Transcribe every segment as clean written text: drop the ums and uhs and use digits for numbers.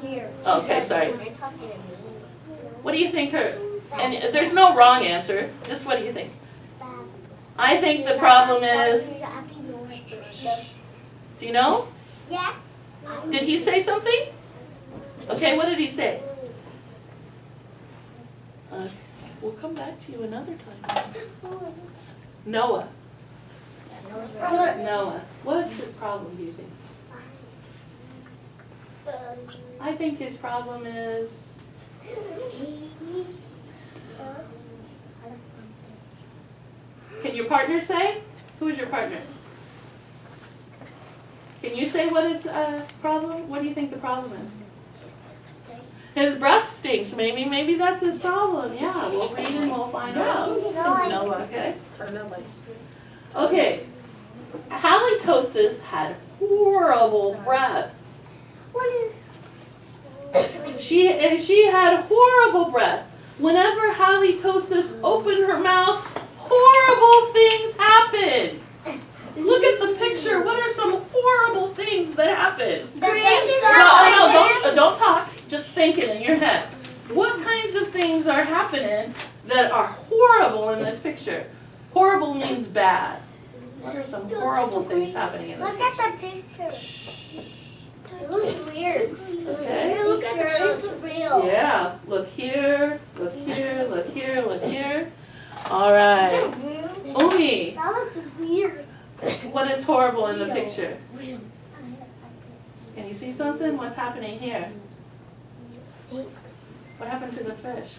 here. Okay, sorry. What do you think her, and there's no wrong answer, just what do you think? I think the problem is, do you know? Yeah. Did he say something? Okay, what did he say? We'll come back to you another time. Noah. Noah. What's his problem, do you think? I think his problem is, can your partner say? Who is your partner? Can you say what his problem? What do you think the problem is? His breath stinks. Maybe that's his problem. Yeah, we'll read and we'll find out. No, okay. Okay. Halitosis had horrible breath. She had horrible breath. Whenever halitosis opened her mouth, horrible things happened. Look at the picture. What are some horrible things that happened? No, don't talk. Just think it in your head. What kinds of things are happening that are horrible in this picture? Horrible means bad. What are some horrible things happening in this picture? Look at the picture. It looks weird. Okay. Look at the picture. It looks real. Yeah. Look here. Look here. Look here. Look here. All right. Umi, That looks weird. what is horrible in the picture? Can you see something? What's happening here? What happened to the fish?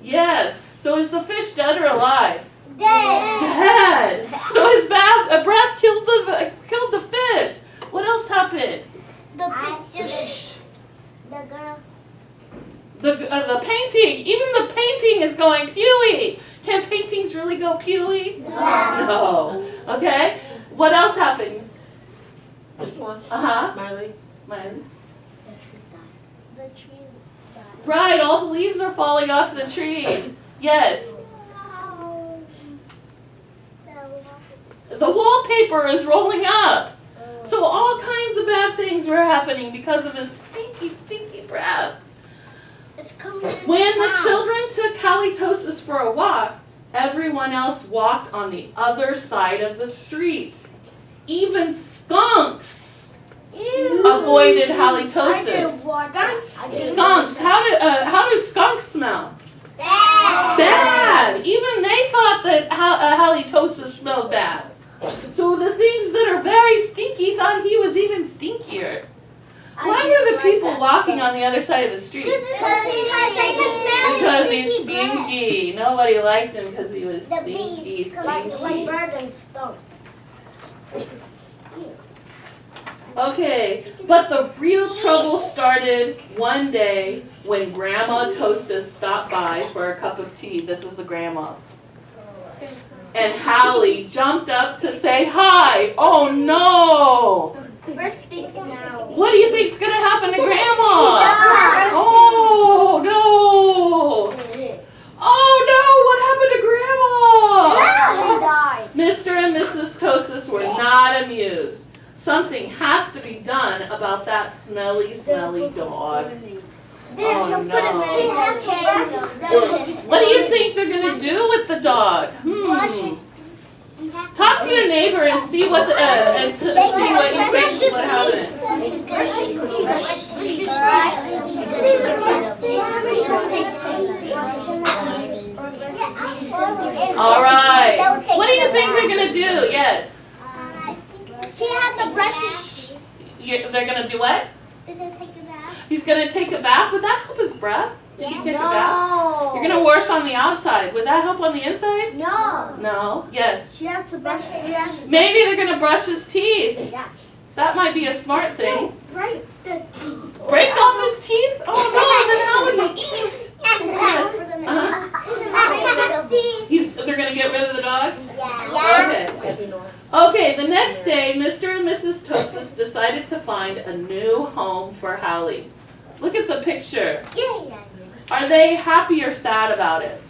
Yes. So is the fish dead or alive? Dead. So his breath killed the fish. What else happened? The picture. The girl. The painting. Even the painting is going pewy. Can paintings really go pewy? No. Okay. What else happened? This one. Miley. The tree died. Right. All the leaves are falling off the trees. Yes. The wallpaper is rolling up. So all kinds of bad things were happening because of his stinky, stinky breath. It's coming. When the children took halitosis for a walk, everyone else walked on the other side of the street. Even skunks avoided halitosis. Skunks. How do skunks smell? Bad. Even they thought that halitosis smelled bad. So the things that are very stinky thought he was even stinkier. Why were the people walking on the other side of the street? Because he's stinky. Nobody liked him because he was stinky. Like bird and skunks. Okay, but the real trouble started one day when Grandma Toastus stopped by for a cup of tea. This is the grandma. And Hallie jumped up to say hi. Oh no! Bird stinks now. What do you think's gonna happen to Grandma? Oh no! Oh no! What happened to Grandma? She died. Mr. and Mrs. Toastus were not amused. Something has to be done about that smelly, smelly dog. Oh no! What do you think they're gonna do with the dog? Talk to your neighbor and see what you think what happens. All right. What do you think they're gonna do? Yes. He had to brush his teeth. They're gonna do what? They're gonna take a bath. He's gonna take a bath. Would that help his breath? If you take a bath? You're gonna wash on the outside. Would that help on the inside? No. No. Yes. She has to brush it. Maybe they're gonna brush his teeth. Yeah. That might be a smart thing. Break the teeth. Break off his teeth? Oh no! Then how would he eat? Yes. They're gonna get rid of the dog? Yeah. Okay. Okay, the next day, Mr. and Mrs. Toastus decided to find a new home for Hallie. Look at the picture. Are they happy or sad about it?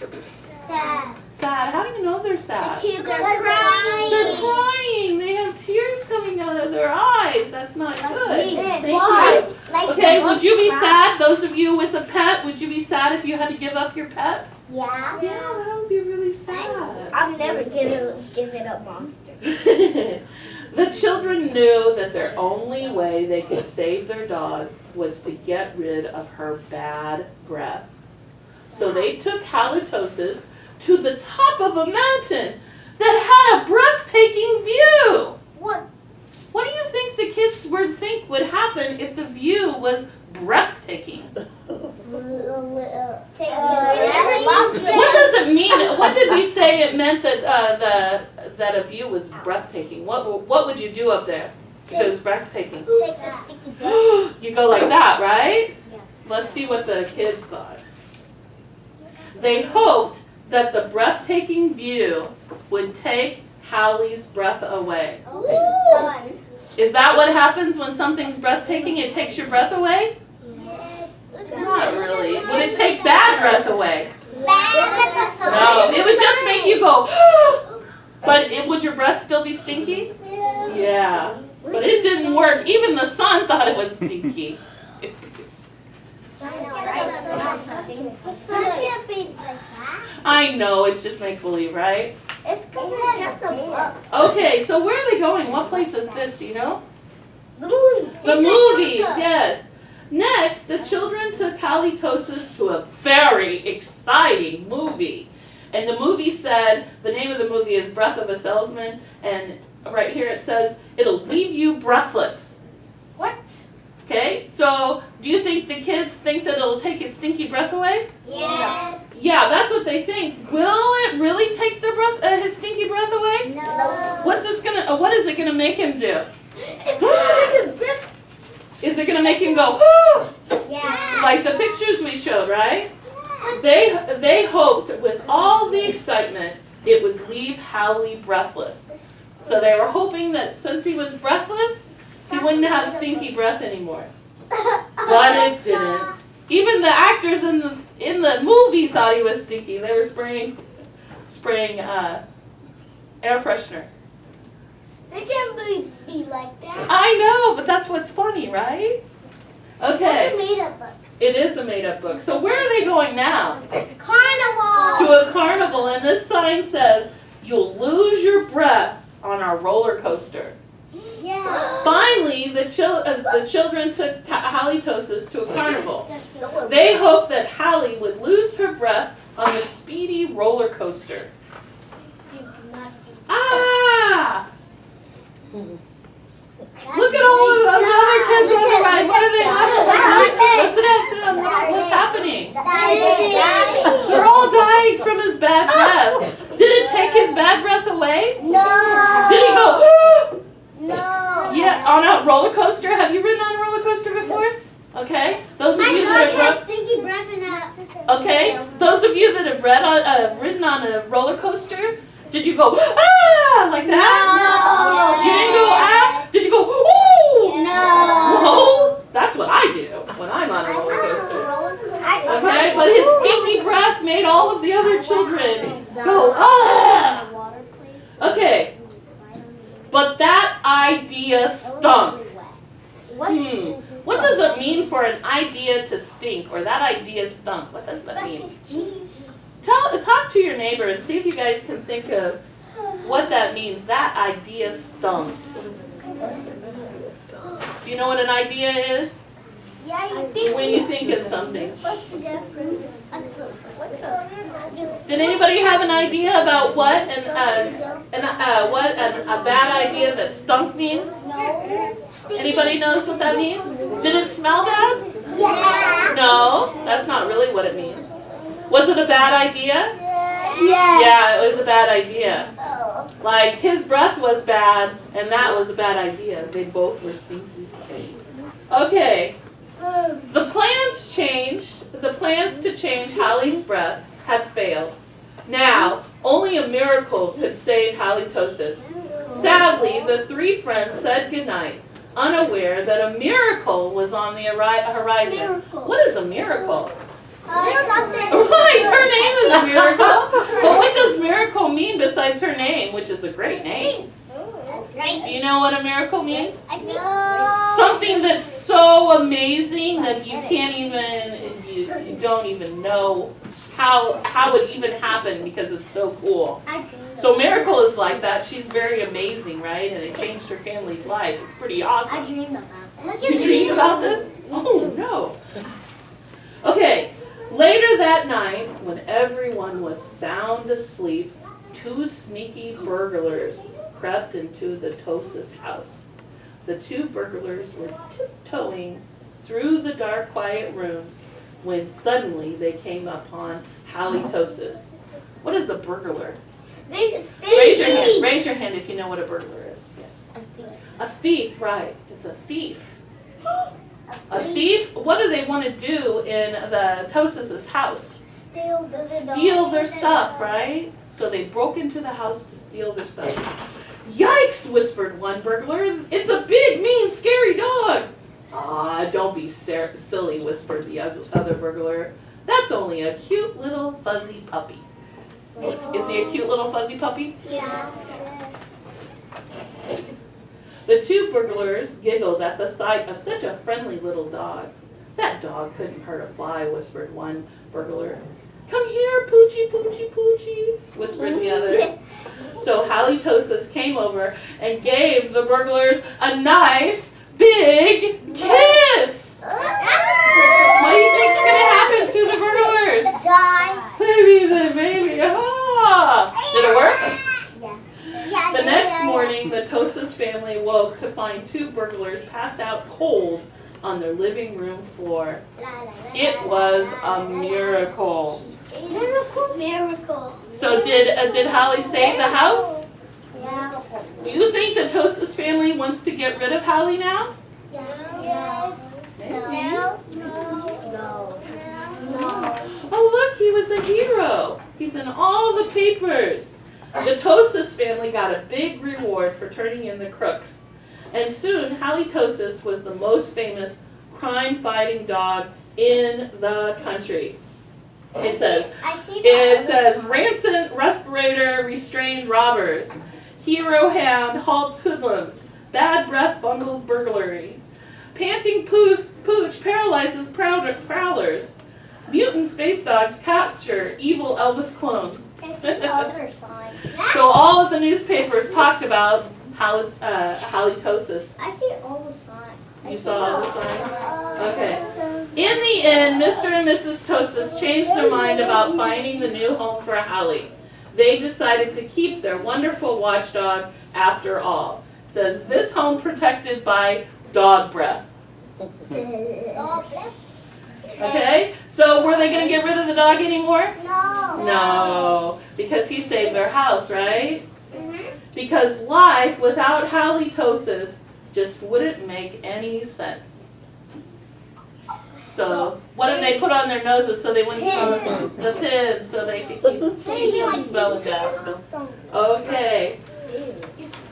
Sad. Sad. How do you know they're sad? The kids are crying. They're crying. They have tears coming out of their That's not good. Thank Why? you. Like Okay, the would you be book sad, those of you with a pet, would you be sad if you had to give up your pet? Yeah. Yeah, that would be really sad. I'm never giving up monsters. The children knew that their only way they could save their dog was to get rid of her bad breath. So they took halitosis to the top of a mountain that had a breathtaking view. What? What do you think the kids would think would happen if the view was breathtaking? What What does it mean? What did we say it meant that that a view was breathtaking? What would you do up there if it was breathtaking? Shake the sticky breath. You go like that, right? Yeah. Let's see what the kids thought. They hoped that the breathtaking view would take Hallie's breath away. Sun. Is that what happens when something's breathtaking? It takes your breath away? Not really. Would it take bad breath away? No, it would just make you go, but would your breath still be stinky? Yeah, but it didn't work. Even the sun thought it was stinky. Can't be like that. I know, it's just make-believe, right? It's because it's just a book. Okay, so where are they going? What place is this, do you know? The movies. The movies, yes. Next, the children took halitosis to a very exciting movie. And the movie said, the name of the movie is Breath of a Salesman, and right here it says, it'll leave you breathless. What? Okay, so do you think the kids think that it'll take his stinky breath away? Yes. Yeah, that's what they think. Will it really take their breath, his stinky breath away? No. What is it gonna make him do? Is it gonna make him go, Yeah. like the pictures we showed, right? They hoped that with all the excitement, it would leave Hallie breathless. So they were hoping that since he was breathless, he wouldn't have stinky breath anymore. But it didn't. Even the actors in the movie thought he was stinky. They were spraying air freshener. They can't be like that. I know, but that's what's funny, right? Okay. It's a made-up book. It is a made-up book. So where are they going now? Carnival. To a carnival, and this sign says, you'll lose your breath on our roller coaster. Yeah. Finally, the children took halitosis to a carnival. They hoped that Hallie would lose her breath on the speedy roller coaster. Ah! Look at all of the other kids on the ride. What are they doing? Sit down. What's happening? They're all dying from his bad breath. Did it take his bad breath away? No. Did he go, No. yeah, on a roller coaster? Have you ridden on a roller coaster before? Okay. Those of My you dog that has have stinky breath in a... okay. Those of you that have ridden on a roller coaster, did you go like that? No. You didn't go Did you go ooh? No. No. That's what I do when I'm on a roller coaster. Okay, but his stinky breath made all of the other children go ah. Okay, but that idea stunk. What does it mean for an idea to stink, or that idea stunk? What does that mean? Talk to your neighbor and see if you guys can think of what that means. That idea stunk. Do you know what an idea is? When you think of something. Did anybody have an idea about what a bad idea that stunk means? Anybody knows what that means? Did it smell bad? Yeah. No, that's not really what it means. Was it a bad idea? Yeah. Yeah, it was a bad idea. Like his breath was bad and that was a bad idea. They both were stinky. Okay. The plans to change Hallie's breath have failed. Now, only a miracle could save halitosis. Sadly, the three friends said goodnight, unaware that a miracle was on the horizon. Miracle. What is a miracle? Something. Right, her name is a miracle. But what does miracle mean besides her name, which is a great name? Right? Do you know what a miracle means? I think Something that's so amazing that you can't even, you don't even know how it even happened because it's so cool. So Miracle is like that. She's very amazing, right? And it changed her family's life. It's pretty I awesome. dreamed about that. You dreamed about this? Oh, no. Okay, later that night, when everyone was sound asleep, 2 sneaky burglars crept into the Tosa's house. The 2 burglars were tiptoeing through the dark, quiet rooms when suddenly they came upon Halitosis. What is a burglar? Raise your hand. Raise your hand if you know what a burglar is. Yes. A thief, right. It's a thief. A thief, what do they want to do in the Tosas' house? Steal their stuff, right? So they broke into the house to steal their stuff. Yikes, whispered one burglar. It's a big, mean, scary dog. Ah, don't be silly, whispered the other burglar. That's only a cute little fuzzy puppy. Is he a cute little fuzzy puppy? Yeah. The 2 burglars giggled at the sight of such a friendly little dog. That dog couldn't hurt a fly, whispered one burglar. Come here, Poochie, Poochie, Poochie, whispered the other. So Halitosis came over and gave the burglars a nice big kiss. What do you think's going to happen to the burglars? Die. Maybe. Ah! Did it work? Yeah. The next morning, the Tosas family woke to find 2 burglars passed out cold on their living room floor. It was a miracle. Miracle. So did Holly save the house? Yeah. Do you think the Tosas family wants to get rid of Holly now? Yes. No. Oh look, he was a hero. He's in all the papers. The Tosas family got a big reward for turning in the crooks. And soon, Halitosis was the most famous crime-fighting dog in the country. It says, Rancid Respirator restrained robbers. Hero Hound halts hoodlums. Bad breath bungles burglary. Panting pooch paralyzes prowlers. Mutant space dogs capture evil Elvis clones. So all of the newspapers talked about halitosis. I see all the signs. You saw all the signs? Okay. In the end, Mr. and Mrs. Tosis changed their mind about finding the new home for Holly. They decided to keep their wonderful watchdog after all. It says, this home protected by dog breath. Okay? So were they going to get rid of the dog anymore? No. Because he saved their house, right? Because life without halitosis just wouldn't make any sense. So what did they put on their noses so they wouldn't smell the pins so they could keep smelling that? Okay.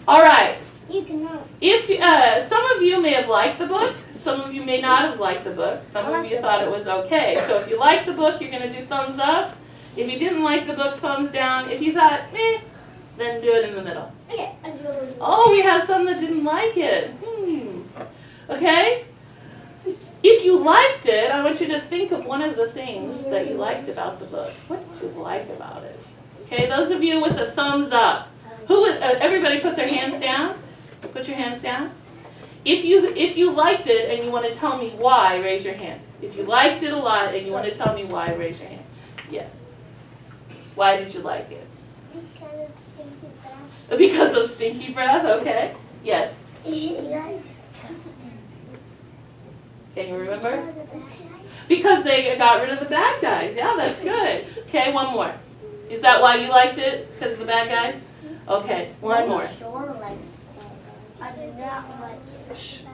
All right. If some of you may have liked the book, some of you may not have liked the book. Some of you thought it was okay. So if you liked the book, you're going to do thumbs up. If you didn't like the book, thumbs down. If you thought, then do it in the middle. Okay. Oh, we have some that didn't like it. Okay? If you liked it, I want you to think of one of the things that you liked about the book. What did you like about it? Okay, those of you with a thumbs up. Who would, everybody put their hands down. Put your hands down. If you liked it and you want to tell me why, raise your hand. If you liked it a lot and you want to tell me why, raise your hand. Yeah. Why did you like it? Because of stinky breath, okay. Yes. Can you remember? Because they got rid of the bad guys. Yeah, that's good. Okay, one more. Is that why you liked it? It's because of the bad guys? Okay, one more. I did not like it.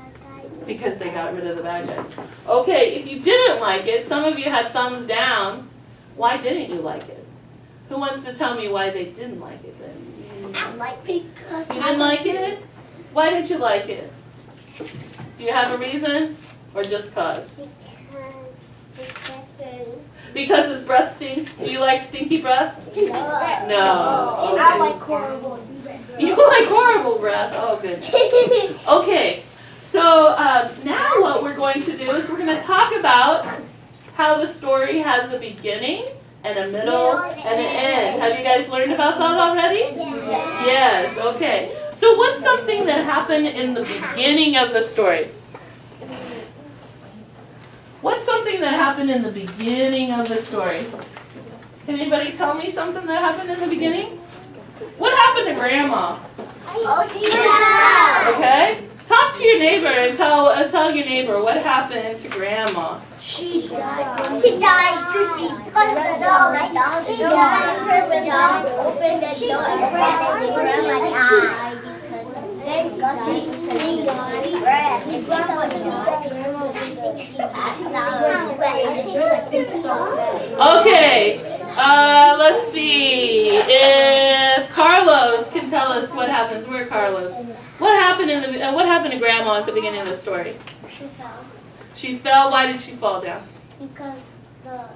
Because they got rid of the bad guys. Okay, if you didn't like it, some of you had thumbs down. Why didn't you like it? Who wants to tell me why they didn't like it then? I like because You didn't like it? Why didn't you like it? Do you have a reason? Or just cause? Because his breath stinks? Do you like stinky breath? No. No. I like horrible. You like horrible breath? Oh, good. Okay, so now what we're going to do is we're going to talk about how the story has a beginning and a middle and an end. Have you guys learned about that already? Yes, okay. So what's something that happened in the beginning of the story? What's something that happened in the beginning of the story? Can anybody tell me something that happened in the beginning? What happened to Grandma? Okay? Talk to your neighbor and tell your neighbor what happened to Grandma. She died. Because the dog opened the door and grandma died. Okay, let's see if Carlos can tell us what happens. Where Carlos? What happened to Grandma at the beginning of the story? She fell. She fell. Why did she fall down? Because the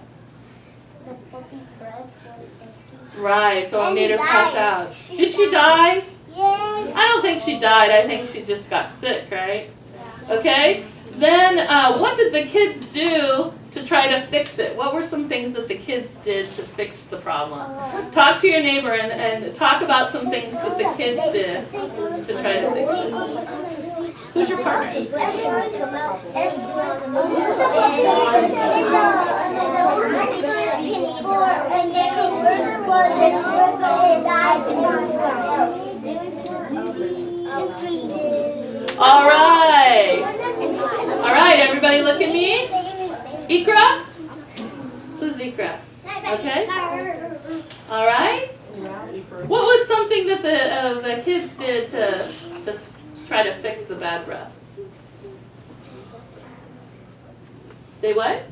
puppy's breath was stinky. Right. So it And made her he pass died. out. Did she die? Yes. I don't think she died. I think she just got sick. Right. Okay. Then what did the kids do to try to fix it? What were some things that the kids did to fix the problem? Talk to your neighbor and talk about some things that the kids did to try to fix it. Who's your partner? All right. All right, everybody look at me. Ikra? Who's Ikra? Okay. All right. What was something that the kids did to try to fix the bad breath? They what?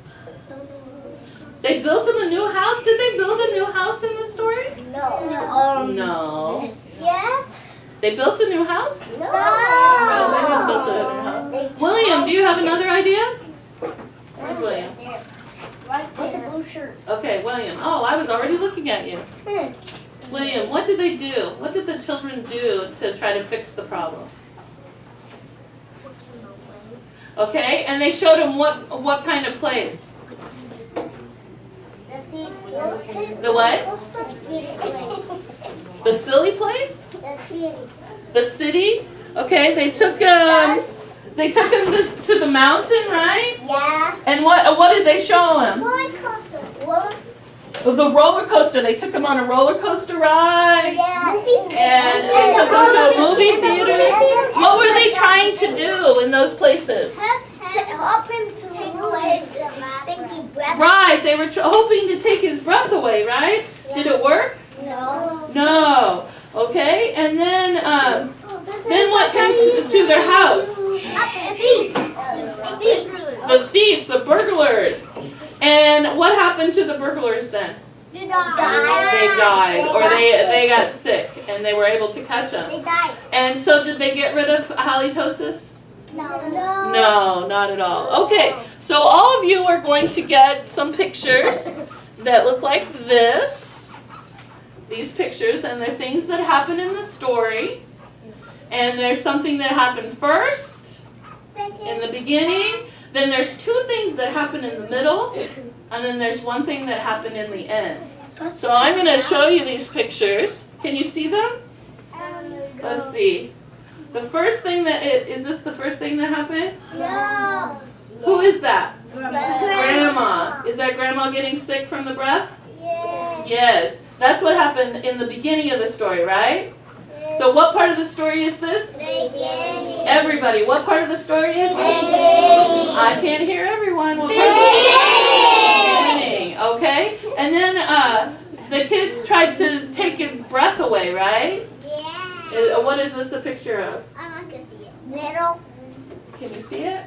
They built them a new house? Did they build a new house in the story? No. Yes. They built a new house? No. No, they didn't build a new house. William, do you have another idea? Where's William? Right with the blue shirt. Okay, William. Oh, I was already looking at you. William, what did they do? What did the children do to try to fix the problem? Okay, and they showed him what kind of place? The what? The silly place? The city? Okay, they took him to the mountain, right? Yeah. And what did they show him? Roller The roller coaster. They took him on a roller coaster ride. Yeah. And they took him to a movie theater. What were they trying to do in those places? Help him to take away the stinky breath. Right, they were hoping to take his breath away, right? Did it work? No. No. Okay, and then what came to their house? The thief, the burglars. And what happened to the burglars then? They They died, or they got sick, and they were able to catch them. They died. And so did they get rid of halitosis? No. No, not at all. Okay, so all of you are going to get some pictures that look like this. These pictures, and they're things that happen in the story. And there's something that happened first, in the beginning. Then there's two things that happen in the middle. And then there's one thing that happened in the end. So I'm going to show you these pictures. Can you see them? Let's see. The first thing is this the first thing that happened? No. Who is that? Grandma. Grandma. Is that Grandma getting sick from the breath? Yeah. Yes. That's what happened in the beginning of the story, right? So what part of the story is this? Everybody. What part of the story is this? I can't hear everyone. What part of the beginning? Okay. And then the kids tried to take his breath away, right? Yeah. What is this a picture of? I'm not gonna see it. Middle. Can you see it?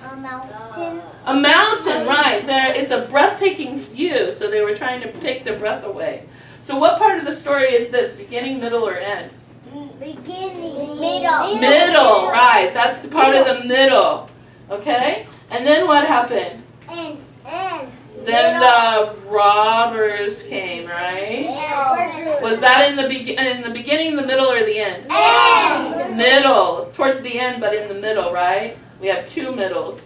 A mountain. A mountain, right. There, it's a breathtaking view, so they were trying to take their breath away. So what part of the story is this? Beginning, middle, or end? Beginning. Middle. Middle, right. That's the part of the middle. Okay? And then what happened? And. Then the robbers came, right? Was that in the beginning, the middle, or the end? Middle. Towards the end, but in the middle, right? We have two middles.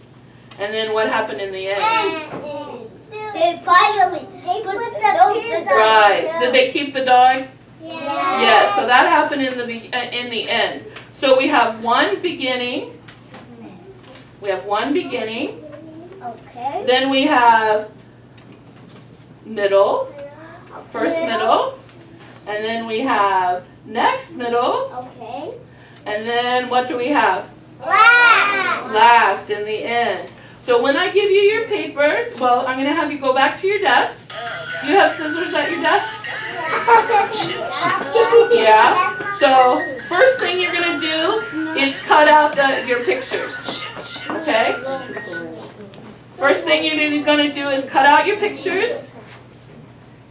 And then what happened in the end? They finally put the dog. Right. Did they keep the dog? Yeah. Yes. So that happened in the end. So we have one beginning. We have one beginning. Okay. Then we have middle. First middle. And then we have next middle. Okay. And then what do we have? Last. Last in the end. So when I give you your papers, well, I'm going to have you go back to your desks. Do you have scissors at your desks? Yeah. So first thing you're going to do is cut out your pictures. Okay? First thing you're going to do is cut out your pictures.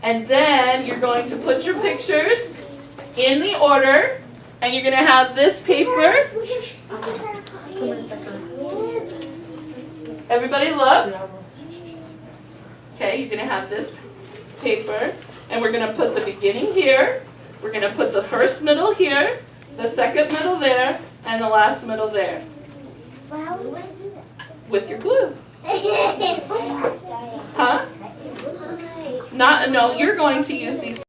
And then you're going to put your pictures in the order. And you're going to have this paper. Everybody look. Okay, you're going to have this paper. And we're going to put the beginning here. We're going to put the first middle here. The second middle there. And the last middle there. With your glue. Huh? No, you're going to use these.